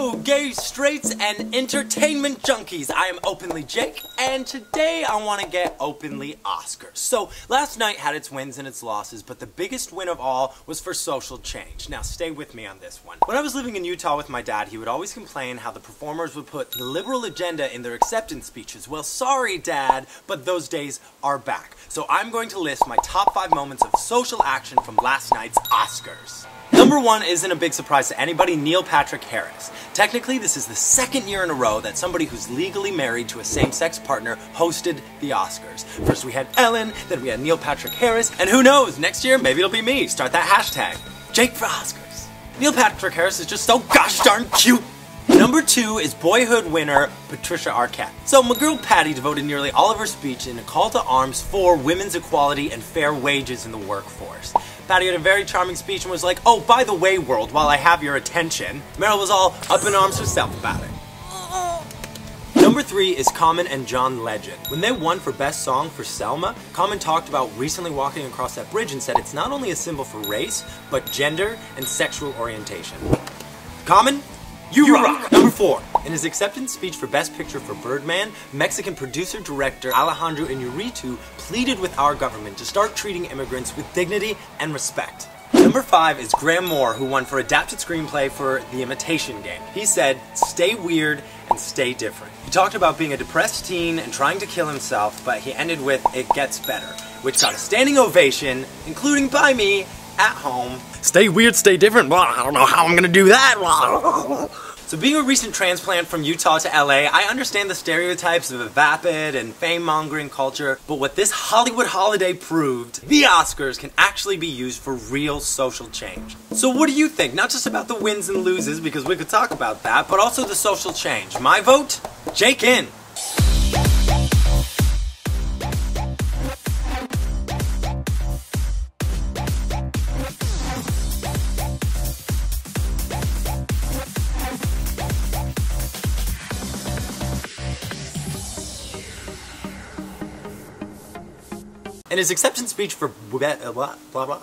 Hello, gay, straights, and entertainment junkies. I am Openly Jake, and today I want to get openly Oscars. So, last night had its wins and its losses, but the biggest win of all was for social change. Now, stay with me on this one. When I was living in Utah with my dad, he would always complain how the performers would put the liberal agenda in their acceptance speeches. Well, sorry, Dad, but those days are back. So I'm going to list my top 5 moments of social action from last night's Oscars. Number 1 isn't a big surprise to anybody, Neil Patrick Harris. Technically, this is the 2nd year in a row that somebody who's legally married to a same-sex partner hosted the Oscars. First we had Ellen, then we had Neil Patrick Harris, and who knows, next year maybe it'll be me. Start that hashtag, Jake for Oscars. Neil Patrick Harris is just so gosh darn cute. Number 2 is Boyhood winner Patricia Arquette. So my girl Patty devoted nearly all of her speech in a call to arms for women's equality and fair wages in the workforce. Patty had a very charming speech and was like, oh, by the way, world, while I have your attention. Meryl was all up in arms herself about it. Number 3 is Common and John Legend. When they won for Best Song for Selma, Common talked about recently walking across that bridge and said it's not only a symbol for race, but gender and sexual orientation. Common, you rock! Number 4. In his acceptance speech for Best Picture for Birdman, Mexican producer-director Alejandro Iñárritu pleaded with our government to start treating immigrants with dignity and respect. Number 5 is Graham Moore, who won for Adapted Screenplay for The Imitation Game. He said, stay weird and stay different. He talked about being a depressed teen and trying to kill himself, but he ended with, it gets better, which got a standing ovation, including by me, at home. Stay weird, stay different. Well, I don't know how I'm gonna do that. So being a recent transplant from Utah to LA, I understand the stereotypes of a vapid and fame-mongering culture, but what this Hollywood holiday proved, the Oscars can actually be used for real social change. So what do you think? Not just about the wins and loses, because we could talk about that, but also the social change. My vote? Jake in! In his acceptance speech for blah blah blah.